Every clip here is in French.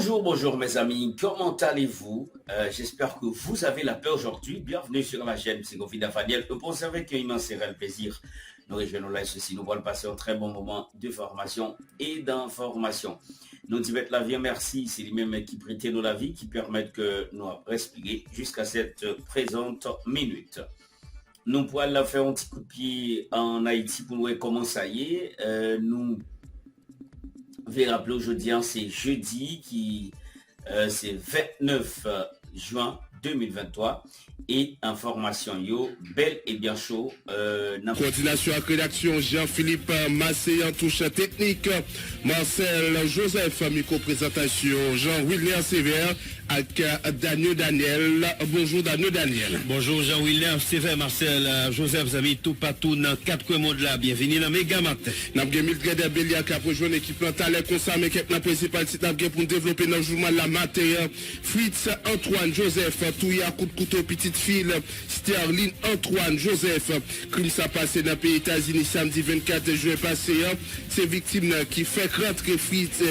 Bonjour, bonjour mes amis, comment allez-vous? J'espère que vous avez la paix aujourd'hui. Bienvenue sur la chaîne Psychophile Faniel. Pour ça, avec un immense et réel plaisir, nous rejoignons là ceci. Nous allons passer un très bon moment de formation et d'information. Nous disons la vie, merci, c'est lui-même qui prête nous la vie, qui permet que nous respirer jusqu'à cette présente minute. Nous pourrons faire un petit coup de pied en Haïti pour voir comment ça y est. Nous vais rappeler aujourd'hui, c'est jeudi qui c'est 29 juin 2023 et information yo belle et bien chaud. Coordination avec rédaction Jean-Philippe Massé en touche technique, Marcel Joseph micro-présentation Jean-William Sévère avec Daniel. Bonjour Daniel. Bonjour Jean-William Sévère, Marcel Joseph, amis tout partout dans 4 mondes là. Bienvenue dans Méga Matin. Nous avons Mildred Belia qui a rejoint l'équipe Nantalais consommé qui est la principale site pour développer dans le journal la matière. Fritz Antoine Joseph, Touya coup de couteau petite fille, Sterling Antoine Joseph, crime ça passé dans le pays États-Unis samedi 24 juin passé. C'est victime qui fait rentrer Fritz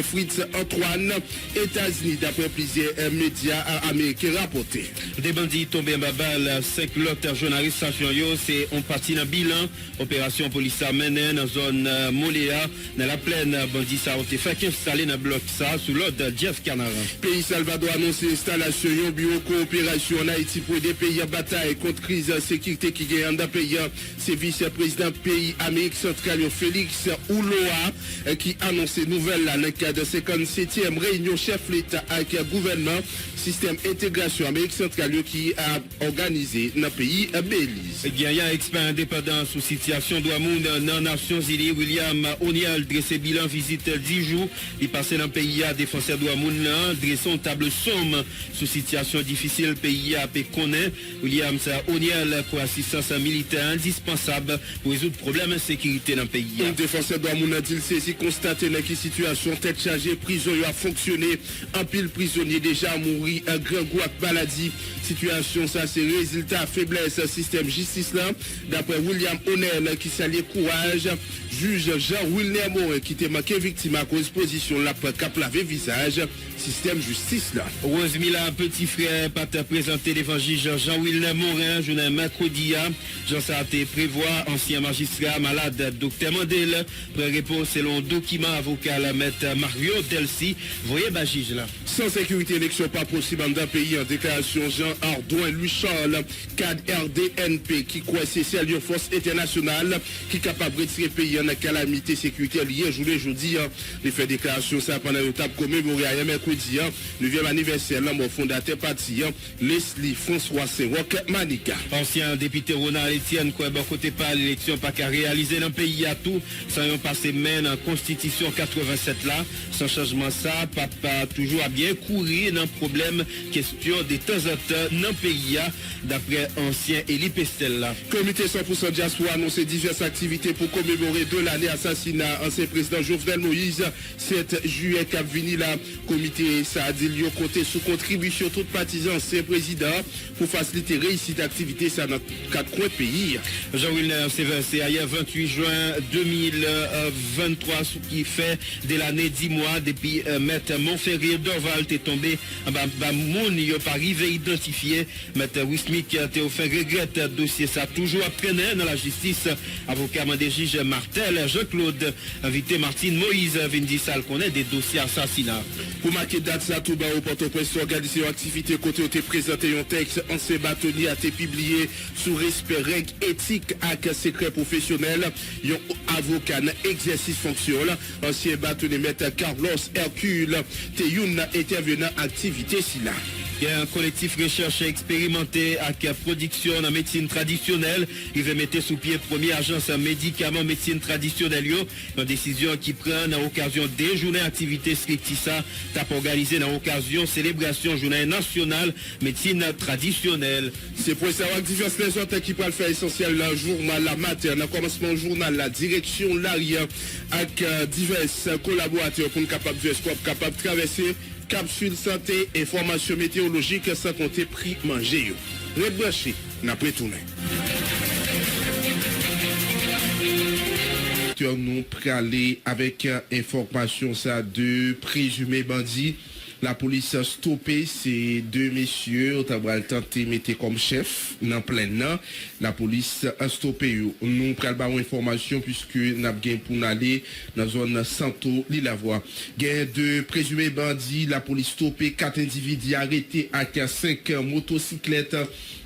Antoine États-Unis d'après plusieurs médias américains rapportés. Des bandits tombés en balle, 5 autres journalistes stationnaires, c'est on parti dans bilan, opération police menée dans zone Moléa, dans la plaine, bandits ça ont été fait installé dans le bloc ça sous l'ordre Jeff Canaran. Pays Salvador annonce l'installation d'un bureau coopération en Haïti pour des pays en bataille contre crise sécurité qui gagne dans le pays. C'est vice-président pays Amérique centrale Félix Ouloa qui annonce nouvelle dans le cadre de 57e réunion chef l'État avec le gouvernement système intégration Amérique centrale qui a organisé dans le pays Belize. Il y a un expert indépendant sous situation de monde dans les Nations Unies, William O'Neill, dressé bilan visite 10 jours. Il passé dans le pays à défenseur de monde, dressant table somme sous situation difficile, pays à connaît. William O'Neill pour assistance militaire indispensable pour résoudre problèmes de sécurité dans le pays. Un défenseur de monde a dit saisi constaté dans qui situation tête chargée, prison a fonctionné, en pile prisonnier déjà mourir, un grand goût maladie. Situation ça c'est résultat faiblesse système justice là. D'après William O'Neill qui salue courage, juge Jean-William Morin qui était marqué victime à cause position là pour cap laver visage, système justice là. Rosemilla petit frère pas présenté l'évangile Jean-William Morin, journée mercredi. Jean Sarté prévoit ancien magistrat malade docteur Mandel pré-réponse selon document avocat la maître Mario Delcy. Voyez bagige là. Sans sécurité élection pas possible dans le pays en déclaration Jean Ardouin Louis Charles cadre RDNP qui croit c'est une force internationale qui est capable de retirer le pays en calamité sécuritaire liée jeudi les fait déclaration ça pendant une table commémorée à mercredi 9e anniversaire le fondateur parti Leslie François Séroc Manika. Ancien député Ronald Etienne quoi bon côté pas l'élection pas qu'à réaliser dans le pays à tout sans yon passé main en constitution 87 là sans changement ça papa toujours à bien courir dans problème question de temps en temps dans le pays d'après ancien Élie Pestel là. Comité 100% diaspora annonce diverses activités pour commémorer de l'année assassinat ancien président Jovenel Moïse 7 juillet cap vini la comité ça a dit lieu côté sous contribution toute partisans ancien président pour faciliter réussite activité ça dans 4 coins pays. Jean-William Sévère c'est hier 28 juin 2023 ce qui fait de l'année 10 mois depuis maître Montferrier Dorval est tombé moun yo pas arrivé identifié maître Wismik Théophile regrette dossier ça toujours apprenant dans la justice avocat mandé juge Martel Jean-Claude invité Martine Moïse Vindi Sal connaît des dossiers assassinats. Pour marquer date ça tout bas au Port-au-Prince organisé une activité côté été présenté un texte ancien bâtonnier a été publié sous respect règles éthiques avec secret professionnel un avocat exercice fonction ancien bâtonnier maître Carlos Hercule Teyoun intervenant activité si là. Il y a un collectif recherche expérimenté avec production en médecine traditionnelle. Il va mettre sous pied première agence médicaments médecine traditionnelle. Une décision qui prend à l'occasion des journées activités strictissa t'a organisé dans l'occasion célébration journée nationale médecine traditionnelle. C'est pour savoir que diverses raisons qui peuvent faire essentiel le journal la matin, dans commencement journal la direction l'arrière avec divers collaborateurs pour capable de traverser capsule santé et formation météorologique sans compter prix manger. Rebranché, n'a pas tourné. Nous prêlés avec information ça de présumé bandit La police a stoppé ces deux messieurs, qui ont tenté de mettre comme chef dans plein nan. La police a stoppé. Nous prenons information puisque nous avons pour aller dans la zone Santo, Lilavoie. Il y a deux présumés bandits, la police stoppé 4 individus arrêtés avec 5 motocyclettes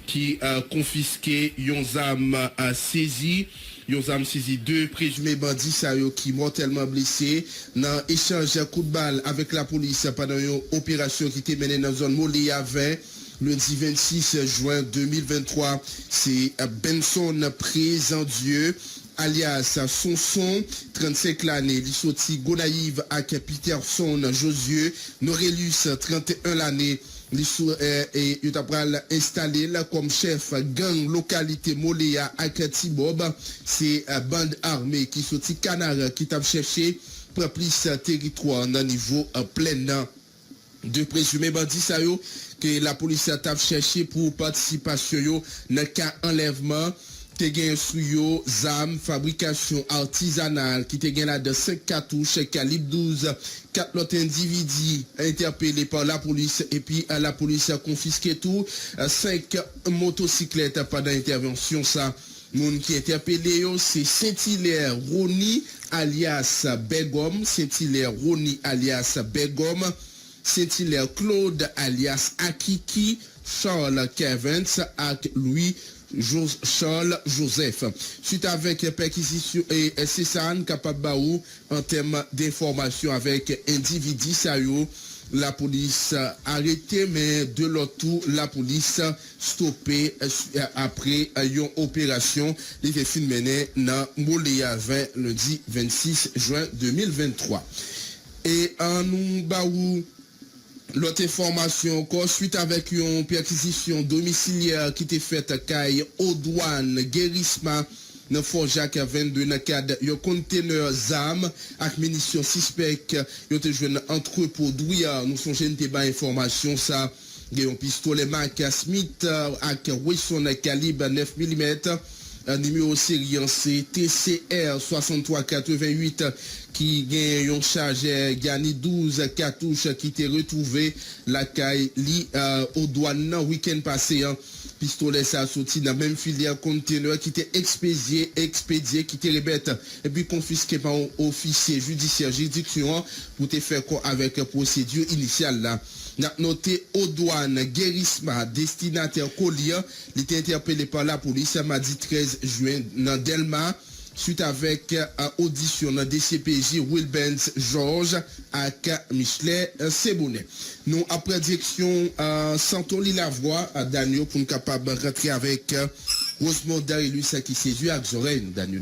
qui confisqué, yon âme saisi. Yon âme saisi 2 présumés bandits qui mortellement blessés dans échange coup de balle avec la police pendant une opération qui était menée dans la zone Moléa 20 lundi 26 juin 2023. C'est Benson Présent-Dieu alias Sonson, 35 l'année, il sorti Gonaïve avec Peterson Josué, Norelius, 31 l'année. Et il a installé comme chef gang localité Moléa à Tibob. C'est bande armée qui sorti Canard qui t'a cherché pour plus territoire dans niveau plein de présumés bandits que la police a cherché pour participation dans le cas enlèvement. Te gen sou yo, zam, fabrication artisanale, qui te gen là de 5 cartouches, calibre 12, 4 autres individus interpellés par la police, et puis la police a confisqué tout, 5 motocyclettes pendant l'intervention, ça. Moun qui interpellé yo, c'est Saint-Hilaire Roni alias Begom, Saint-Hilaire Roni alias Begom, Saint-Hilaire Claude alias Akiki, Charles Kevins, ak Louis Charles Joseph. Suite avec perquisition et CSAN capable baou en termes d'information avec individu ça yo, la police arrêté mais de l'autre la police stoppé après une opération qui était menée dans Moléa 20 lundi 26 juin 2023. Et en nous baou l'autre information encore suite avec une perquisition domiciliaire qui était faite à Caille aux douanes Guérisma dans Fort Jacques 22 dans le cadre d'un conteneur ZAM avec munitions suspect yo te joine entrepôt douillard nous sommes jeune débat information ça il y a un pistolet marque Smith avec Wesson calibre 9 mm numéro série TCR 6388 qui gagne un chargeur gagné 12 cartouches qui était retrouvé la caille li au douane week-end passé pistolet ça sorti dans même filière conteneur qui était expédié qui était rebête et puis confisqué par un officier judiciaire juridiction pour te faire quoi avec procédure initiale là. N'a noté aux douanes Guérisma destinataire collier, il était interpellé par la police mardi 13 juin dans Delma suite avec audition dans DCPJ Wilbens Georges avec Michelet Sebounet. Nous après direction Santo Lilavoie à Daniel pour nous capable rentrer avec Rosemont Darilus qui séduit avec Zoré Daniel.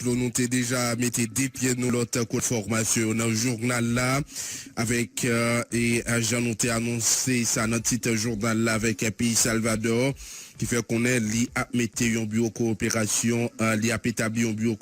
Nous t'ai déjà mis des pieds nous l'autre coup de formation dans le journal là avec et Jean nous t'ai annoncé ça dans titre journal là avec un pays Salvador qui fait qu'on est li a mettre un bureau coopération li a établi un bureau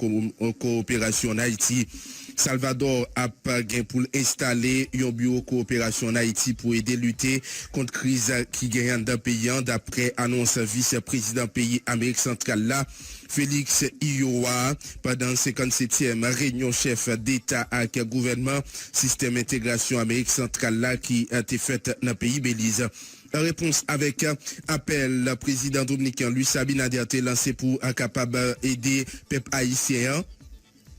coopération en Haïti. Salvador a gain pour installer un bureau coopération en Haïti pour aider lutter contre crise qui gagne dans le pays d'après annonce vice-président pays Amérique centrale là Félix Iowa pendant 57e réunion chef d'État avec gouvernement système intégration Amérique centrale là qui a été faite dans le pays Belize. En réponse avec appel, le président dominicain Luis Abinader a lancé pour capable aider peuple haïtien.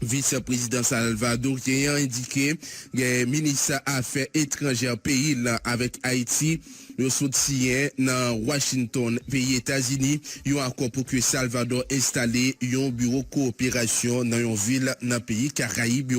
Vice-président salvadorien a indiqué que le ministre Affaires étrangères pays là avec Haïti le soutien dans Washington pays États-Unis il y a encore pour que Salvador installer un bureau coopération dans une ville dans pays Caraïbes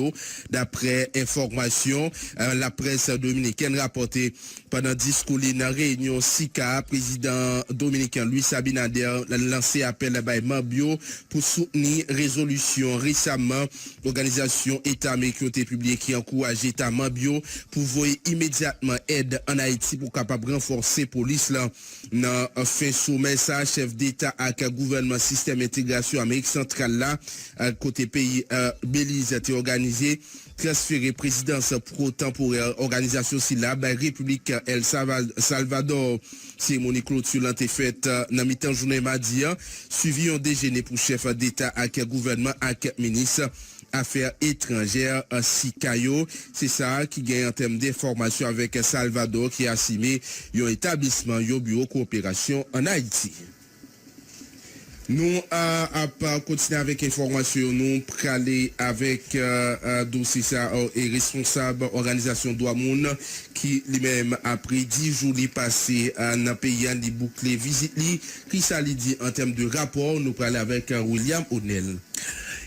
d'après information la presse dominicaine rapporté pendant discours dans réunion SICA président dominicain Luis Abinader lancé appel à Mambio pour soutenir résolution récemment l'organisation État américain publié qui encourage État Mambio pour voyer immédiatement aide en Haïti pour capable renforcer police là dans fin sommet ça chef d'État avec gouvernement système intégration Amérique centrale là côté pays Belize a été organisé transféré présidence pro temporaire organisation si la République El Salvador cérémonie clôture l'ont été faite dans mi-temps journée mardi suivi un déjeuner pour chef d'État avec gouvernement avec ministre affaires étrangères Sikayo. C'est ça qui gagne en termes d'information avec Salvador qui a assimé un établissement, un bureau coopération en Haïti. Nous à continuer avec information, nous aller avec dossier ça et responsable organisation Douamoun qui lui-même a pris 10 jours passé dans le pays à boucler visite qui ça lui dit en termes de rapport. Nous parlons avec William O'Neill.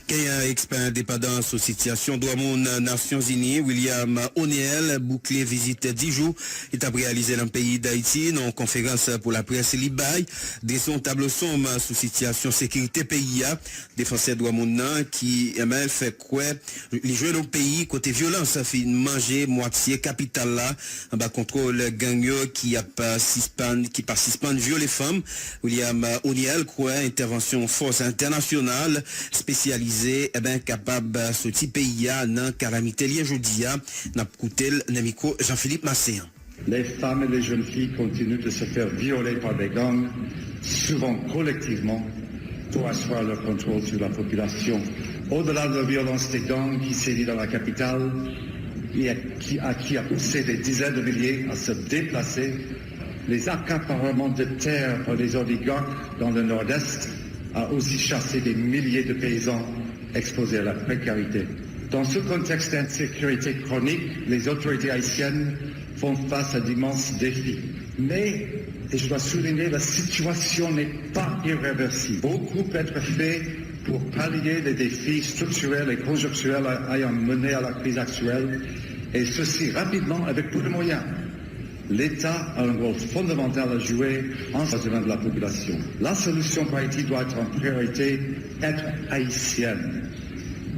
Kenya expert indépendance aux situations Douamoun Nations Unies, William O'Neill, bouclé visite 10 jours, est réalisé dans le pays d'Haïti, dans une conférence pour la presse Libaye, des son tableau sombre sous situation sécurité pays, défenseur Douamoun qui fait quoi, les jeunes au pays, côté violence, fait manger moitié capitale là, en bas contrôle gang qui participent violer les femmes. William O'Neill croit intervention force internationale spécialisée capable ce petit pays dans calamité liée aujourd'hui n'a coûté Namiko Jean-Philippe Masséan. Les femmes et les jeunes filles continuent de se faire violer par des gangs, souvent collectivement, pour asseoir leur contrôle sur la population. Au-delà de la violence des gangs qui sévit dans la capitale et qui a poussé des dizaines de milliers à se déplacer, les accaparements de terres par les oligarques dans le nord-est a aussi chassé des milliers de paysans exposés à la précarité. Dans ce contexte d'insécurité chronique, les autorités haïtiennes font face à d'immenses défis. Mais, et je dois souligner, la situation n'est pas irréversible. Beaucoup peut être fait pour pallier les défis structurels et conjoncturels ayant mené à la crise actuelle, et ceci rapidement avec peu de moyens. L'État a un rôle fondamental à jouer en faveur de la population. La solution pour Haïti doit être en priorité être haïtienne.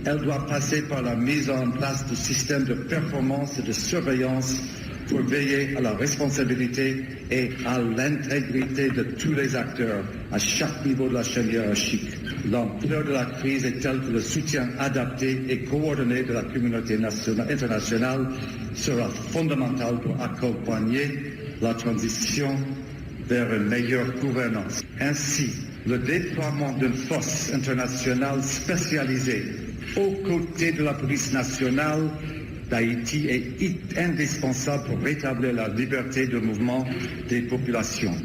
Elle doit passer par la mise en place de systèmes de performance et de surveillance pour veiller à la responsabilité et à l'intégrité de tous les acteurs à chaque niveau de la chaîne hiérarchique. L'ampleur de la crise est telle que le soutien adapté et coordonné de la communauté internationale sera fondamental pour accompagner la transition vers une meilleure gouvernance. Ainsi, le déploiement d'une force internationale spécialisée aux côtés de la police nationale d'Haïti est indispensable pour rétablir la liberté de mouvement des populations.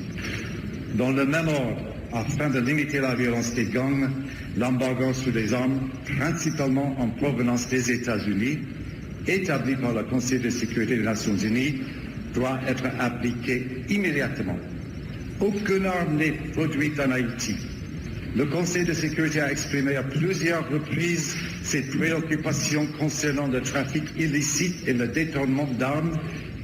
Dans le même ordre, afin de limiter la violence des gangs, l'embargo sur les armes, principalement en provenance des États-Unis, établi par le Conseil de sécurité des Nations Unies, doit être appliqué immédiatement. Aucune arme n'est produite en Haïti. Le Conseil de sécurité a exprimé à plusieurs reprises ses préoccupations concernant le trafic illicite et le détournement d'armes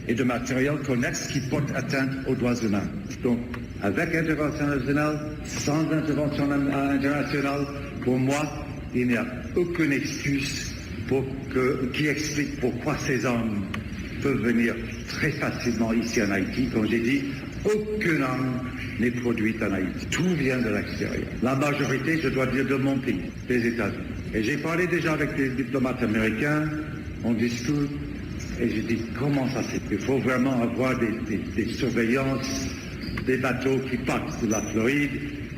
et de matériel connexe qui portent atteinte aux droits humains. Donc, avec intervention nationale, sans intervention internationale, pour moi, il n'y a aucune excuse qui explique pourquoi ces armes peuvent venir très facilement ici en Haïti. Comme j'ai dit, aucune arme n'est produite en Haïti. Tout vient de l'extérieur. La majorité, je dois dire, de mon pays, des États-Unis. Et j'ai parlé déjà avec des diplomates américains, on discute, et j'ai dit, comment ça se fait? Il faut vraiment avoir des surveillances, des bateaux qui partent de la Floride,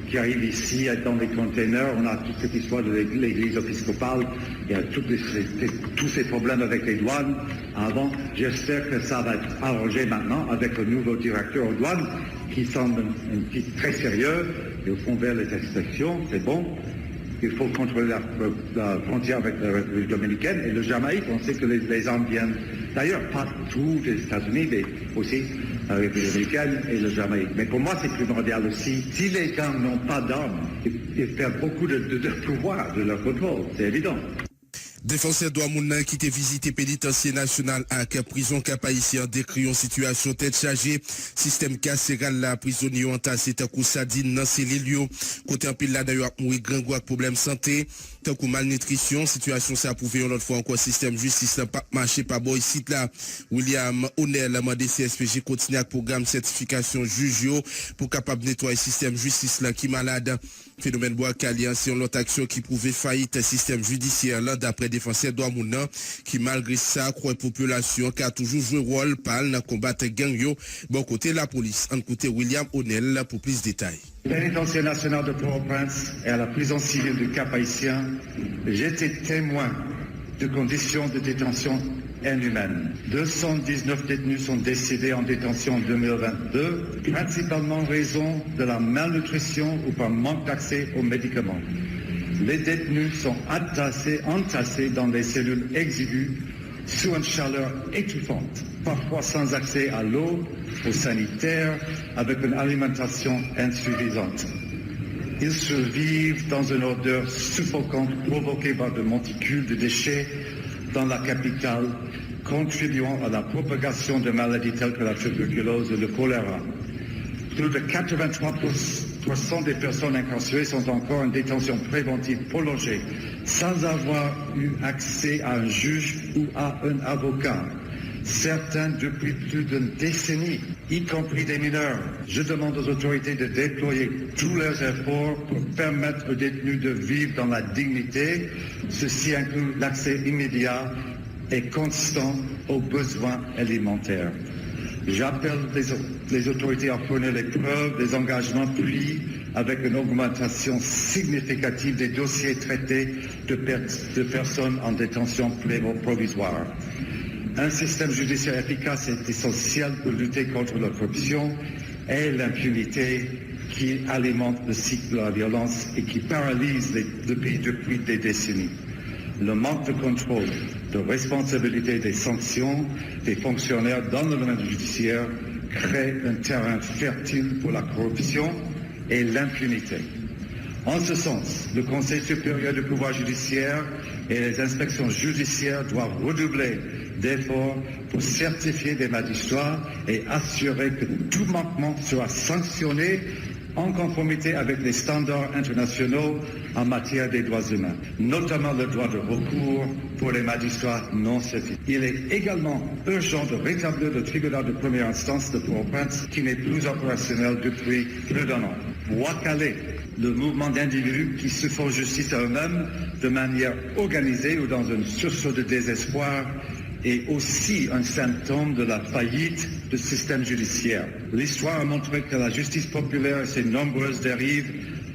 qui arrivent ici dans des containers. On a toute cette histoire de l'église épiscopale. Il y a tous ces problèmes avec les douanes. Avant, j'espère que ça va être arrangé maintenant avec le nouveau directeur aux douanes, qui semble un type très sérieux. Et au fond, vers les inspections, c'est bon. Il faut contrôler la frontière avec la République dominicaine et le Jamaïque. On sait que les armes viennent d'ailleurs pas tous des États-Unis, mais aussi la République dominicaine et le Jamaïque. Mais pour moi, c'est primordial aussi. Si les gangs n'ont pas d'armes, ils perdent beaucoup de pouvoir, de leur contrôle. C'est évident. Défenseur Douamoun qui était visité pénitentiaire national à prison cap haïtien décrit une situation tête chargée système carcéral la prisonnier entassé tant que sadine dans cellule côté en pile là d'ailleurs mourir grand gros problème santé tant que malnutrition situation ça a prouvé une autre fois encore système justice pas marché pas bon ici là William O'Neill demandé CSPJ continuer avec programme certification juge pour capable nettoyer système justice là qui malade phénomène bois calian c'est une autre action qui prouvait faillite système judiciaire là d'après défenseur Douamoun qui malgré ça croit population qui a toujours joué rôle parle dans combattre gang yo bon côté la police en côté William O'Neill pour plus de détails. Pénitentiaire national de Port-au-Prince et à la prison civile du Cap-Haïtien, j'étais témoin de conditions de détention inhumaines. 219 détenus sont décédés en détention en 2022, principalement en raison de la malnutrition ou par manque d'accès aux médicaments. Les détenus sont entassés dans des cellules exiguës sous une chaleur étouffante, parfois sans accès à l'eau, aux sanitaires, avec une alimentation insuffisante. Ils survivent dans une odeur suffocante provoquée par de monticules de déchets dans la capitale, contribuant à la propagation de maladies telles que la tuberculose et le choléra. Plus de 83% des personnes incarcérées sont encore en détention préventive prolongée, sans avoir eu accès à un juge ou à un avocat. Certains depuis plus d'une décennie, y compris des mineurs. Je demande aux autorités de déployer tous leurs efforts pour permettre aux détenus de vivre dans la dignité. Ceci inclut l'accès immédiat et constant aux besoins alimentaires. J'appelle les autorités à fournir les preuves des engagements pris avec une augmentation significative des dossiers traités de personnes en détention provisoire. Un système judiciaire efficace est essentiel pour lutter contre la corruption et l'impunité qui alimente le cycle de la violence et qui paralyse le pays depuis des décennies. Le manque de contrôle, de responsabilité des sanctions des fonctionnaires dans le domaine judiciaire crée un terrain fertile pour la corruption et l'impunité. En ce sens, le Conseil supérieur du pouvoir judiciaire et les inspections judiciaires doivent redoubler d'efforts pour certifier des magistrats et assurer que tout manquement sera sanctionné en conformité avec les standards internationaux en matière des droits humains, notamment le droit de recours pour les magistrats non certifiés. Il est également urgent de rétablir le tribunal de première instance de Port-au-Prince qui n'est plus opérationnel depuis plus d'un an. Wakaler le mouvement d'individus qui se font justice à eux-mêmes de manière organisée ou dans un sursaut de désespoir est aussi un symptôme de la faillite du système judiciaire. L'histoire a montré que la justice populaire et ses nombreuses dérives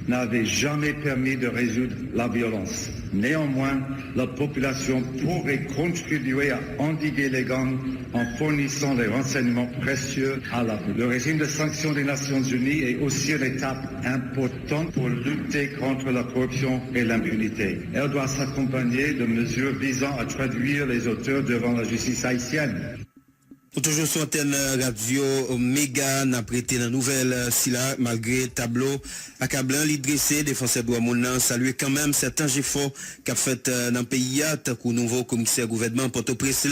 n'avaient jamais permis de résoudre la violence. Néanmoins, la population pourrait contribuer à endiguer les gangs en fournissant des renseignements précieux à la police. Le régime de sanctions des Nations Unies est aussi une étape importante pour lutter contre la corruption et l'impunité. Elle doit s'accompagner de mesures visant à traduire les auteurs devant la justice haïtienne. Toujours sur antenne radio méga n'a prêté la nouvelle sila malgré tableau accablant l'idressé défenseur droit moun saluer quand même certains efforts qu'a fait dans le pays tant qu'au nouveau commissaire gouvernement Port-au-Prince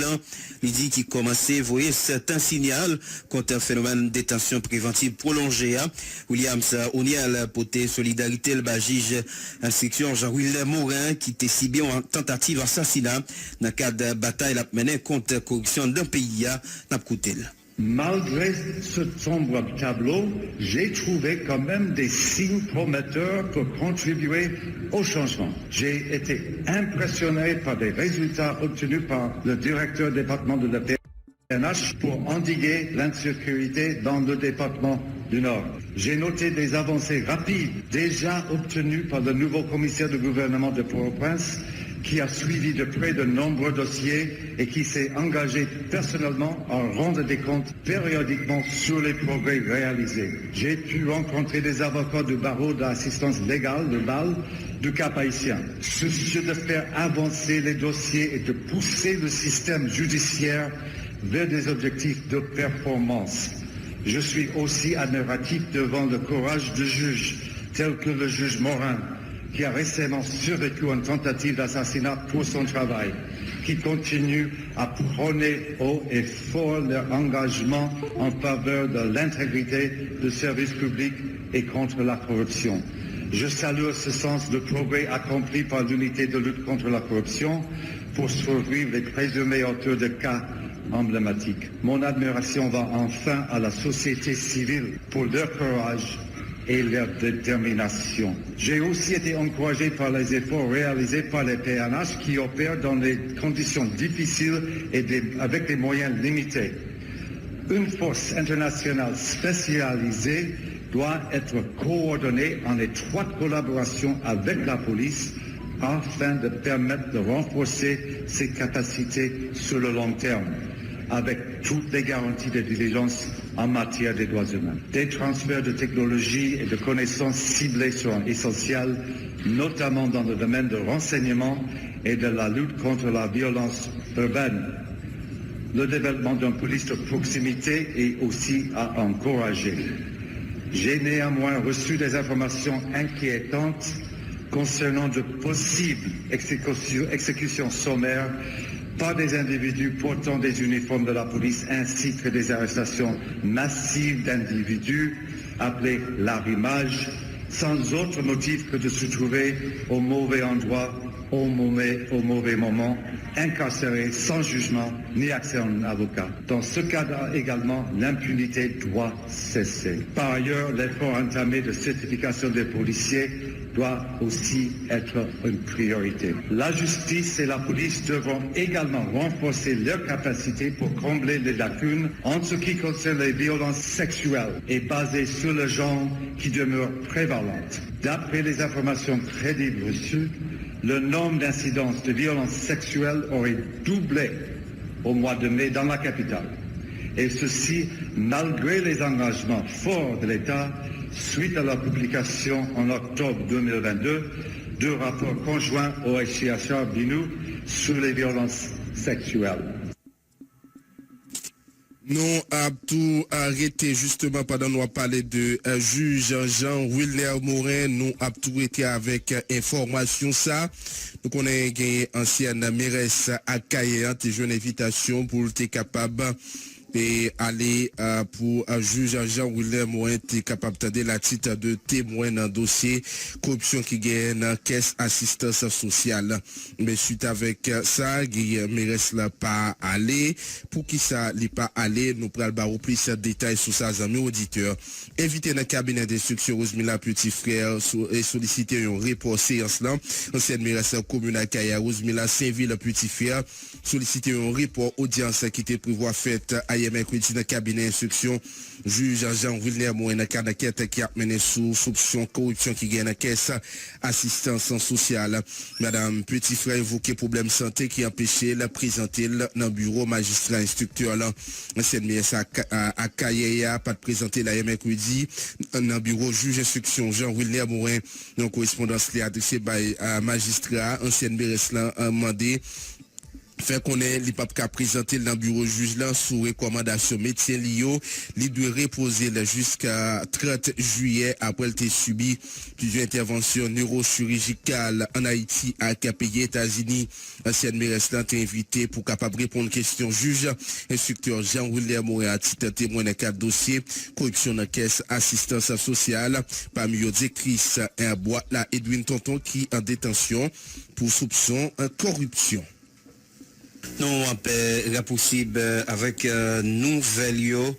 il dit qu'il commençait à voir certains signaux contre un phénomène de détention préventive prolongée. Williams O'Neill porté solidarité le juge instruction Jean-Will Morin qui était si bien en tentative d'assassinat dans le cadre de bataille la menée contre la corruption d'un pays. Malgré ce sombre tableau, j'ai trouvé quand même des signes prometteurs pour contribuer au changement. J'ai été impressionné par des résultats obtenus par le directeur département de la PNH pour endiguer l'insécurité dans le département du Nord. J'ai noté des avancées rapides déjà obtenues par le nouveau commissaire du gouvernement de Port-au-Prince qui a suivi de près de nombreux dossiers et qui s'est engagé personnellement à rendre des comptes périodiquement sur les progrès réalisés. J'ai pu rencontrer des avocats du barreau d'assistance légale, le BAL, du Cap haïtien, soucieux de faire avancer les dossiers et de pousser le système judiciaire vers des objectifs de performance. Je suis aussi admiratif devant le courage de juges, tels que le juge Morin, qui a récemment survécu à une tentative d'assassinat pour son travail, qui continue à prôner haut et fort leur engagement en faveur de l'intégrité du service public et contre la corruption. Je salue à ce sens le progrès accompli par l'unité de lutte contre la corruption pour survivre les présumés auteurs de cas emblématiques. Mon admiration va enfin à la société civile pour leur courage et leur détermination. J'ai aussi été encouragé par les efforts réalisés par les PNH qui opèrent dans des conditions difficiles et avec des moyens limités. Une force internationale spécialisée doit être coordonnée en étroite collaboration avec la police afin de permettre de renforcer ses capacités sur le long terme, avec toutes les garanties de diligence en matière des droits humains. Des transferts de technologies et de connaissances ciblées seront essentiels, notamment dans le domaine de renseignement et de la lutte contre la violence urbaine. Le développement d'une police de proximité est aussi à encourager. J'ai néanmoins reçu des informations inquiétantes concernant de possibles exécutions sommaires par des individus portant des uniformes de la police ainsi que des arrestations massives d'individus appelés l'arrimage, sans autre motif que de se trouver au mauvais endroit, au mauvais moment, incarcérés sans jugement ni accès à un avocat. Dans ce cadre également, l'impunité doit cesser. Par ailleurs, l'effort entamé de certification des policiers doit aussi être une priorité. La justice et la police devront également renforcer leurs capacités pour combler les lacunes en ce qui concerne les violences sexuelles et basées sur le genre qui demeurent prévalentes. D'après les informations crédibles reçues, le nombre d'incidences de violences sexuelles aurait doublé au mois de mai dans la capitale. Et ceci malgré les engagements forts de l'État suite à la publication en octobre 2022 du rapport conjoint OHCHR-BINU sur les violences sexuelles. Nous avons tout arrêté justement pendant nous parler de juge Jean-Wilner Morin. Nous avons tout été avec information ça. Nous connaissons une ancienne mairesse à Kaye, qui une invitation pour être capable et aller pour juge Jean-Wilner Morin est capable de la titre de témoin dans le dossier corruption qui gagne dans caisse assistance sociale. Mais suite avec ça, Guillaume reste là pas aller. Pour qui ça n'est pas aller, nous prenons le plus de détails sur ça, amis auditeurs. Invité dans le cabinet d'instruction Rosemilla Petit Frère et solliciter un report séance là. Ancienne mairesse commune à Kaya, Rosemilla Saint-Ville Petit Frère, solliciter un report audience qui était prévu faite à mercredi dans le cabinet d'instruction juge Jean-Wilner Morin dans cadre d'enquête qui a mené sous soupçon corruption qui gagne dans caisse assistance sociale. Madame Petit Frère évoqué problème santé qui empêchait la présenter dans le bureau magistrat instructeur là. Ancienne mairesse à Kaya pas de présenter la mercredi dans le bureau juge instruction Jean-Wilner Morin dans correspondance li adressée par magistrat. Ancienne mairesse là a demandé fait qu'on est li pas présenter dans le bureau juge là sous recommandation médecin Lio, li doit reposer jusqu'à 30 juillet après il a subi plusieurs interventions neurochirurgicales en Haïti à pays États-Unis. Ancienne mairesse là invité pour capable répondre question juge instructeur Jean-Wilner Morin à titre témoin dans cadre dossier corruption dans caisse assistance sociale parmi eux directrice un bois là Edwin Tonton qui en détention pour soupçon corruption. Nous avons possible avec nouvelle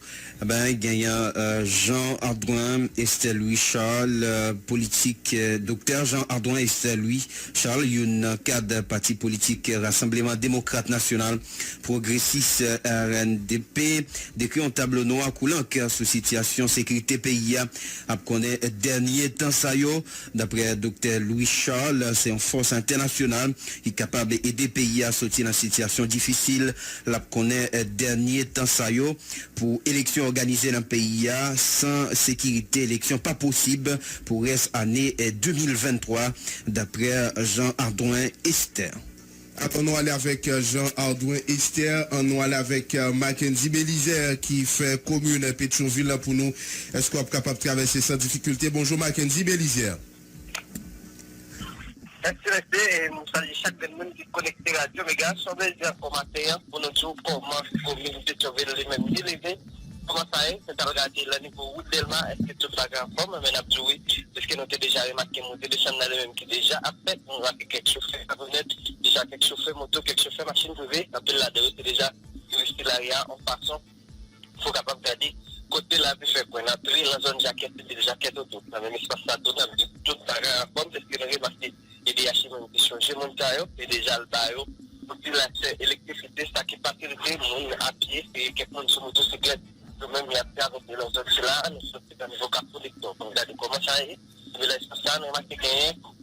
gagnant Jean Ardouin Esther Louis Charles politique docteur Jean Ardouin Esther Louis Charles une cadre parti politique Rassemblement démocrate national progressiste RNDP décrit un tableau noir coulant cœur sur situation sécurité pays a connaît dernier temps ça yo d'après docteur Louis Charles c'est une force internationale qui est capable d'aider pays à sortir dans situation difficile la connaît dernier temps ça yo pour élection organisée dans le pays sans sécurité élection pas possible pour cette année 2023 d'après Jean Ardouin Esther. On va aller avec Jean Ardouin Esther, on va aller avec Mackenzie Bélizer qui fait commune Pétionville pour nous. Est-ce qu'on est capable de traverser sans difficulté? Bonjour Mackenzie Bélizer. Merci et nous saluons chaque personne qui est connecté à Radio Méga sur les informations pour nous dire comment pour nous Pétionville les mêmes élevés. Comment ça est? C'est à regarder le niveau route d'Elma, est-ce que tout ça est en forme? Mais nous avons joué, parce que nous avons déjà remarqué, nous avons déjà dans le même qui déjà a fait, nous avons fait quelques chauffeurs camionnette, déjà quelques chauffeurs moto, quelques chauffeurs machines privées, après là-dedans, c'est déjà resté l'aria en façon, il faut capable de garder côté là, puis faire quoi? On a pris la zone jaquette, c'est déjà jaquette autour, dans le même espace là, tout ça est en forme, parce que nous avons remarqué, il y a des HM qui changent mon taillot, et déjà le taillot, puis l'accès électricité, ça qui part de nous à pied, et quelqu'un sur motocyclette. Même il y a fait avec les autres là, nous sommes dans le niveau cap producteur. Donc, regardez comment ça est. De l'espace là, nous avons marqué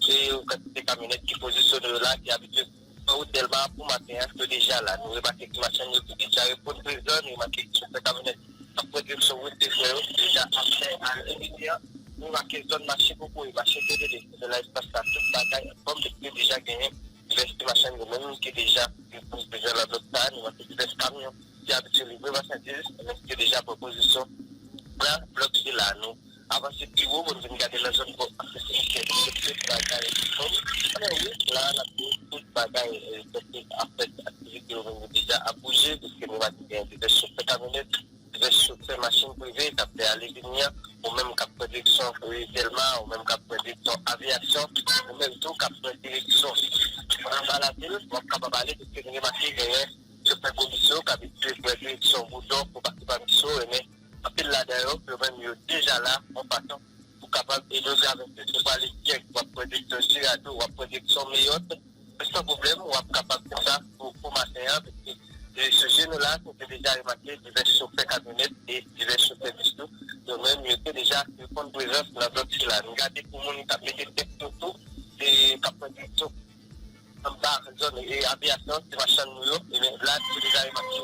c'est camionnette qui positionne là, qui habite route Delma pour matin, que déjà là, nous remarquons que machin nous déjà répondre présent, nous remarquons que cette camionnette a produit sur route des frères, déjà après à l'immédiat, nous remarquons zone marché beaucoup, et marché de l'espace à toute bagaille, comme depuis déjà gagné, diverses machines de même qui déjà répondent présent à l'autre temps, nous remarquons diverses camions qui habitent sur les marchandises, qui déjà proposition, là, bloc de là, nous. Avant ce bureau, on va regarder la zone pour accessibilité de bagaille. Oui, là, la toute bagaille, en fait, activité déjà à bouger, parce que nous avons des chauffeurs camionnettes, des chauffeurs machines privées, qui ont fait aller venir, ou même qui ont production tellement, ou même qui ont production aviation, ou même tout qui ont production. Dans la ville, on est capable d'aller, parce que nous avons marqué qu'il y a des chauffeurs commission, qui ont production bouton pour participer à la mission, mais après là d'ailleurs, le même déjà là, en partant pour capable de nous avec ce pas les chèques pour production sur à tout, ou production meilleure, sans problème, on est capable de faire ça pour matin, parce que ce jeune-là, c'est déjà remarqué divers chauffeurs camionnettes et divers chauffeurs bistous, donc même il était déjà une présence dans d'autres là. Regardez comment on a mis des textes tout, et production en bas, zone et aviation, c'est machin nous, et là, c'est déjà remarqué.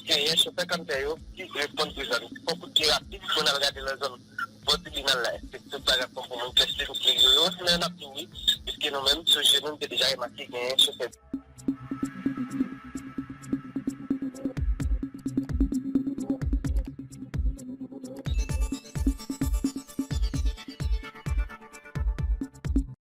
Il y a un chauffeur comme ça qui répond présent. Beaucoup de rapide, on a regardé la zone. Votre bilan là, c'est tout à fait comme pour nous tester, parce que nous, on a fini, puisque nous-mêmes, ce jeune, c'est déjà remarqué qu'il y a un chauffeur.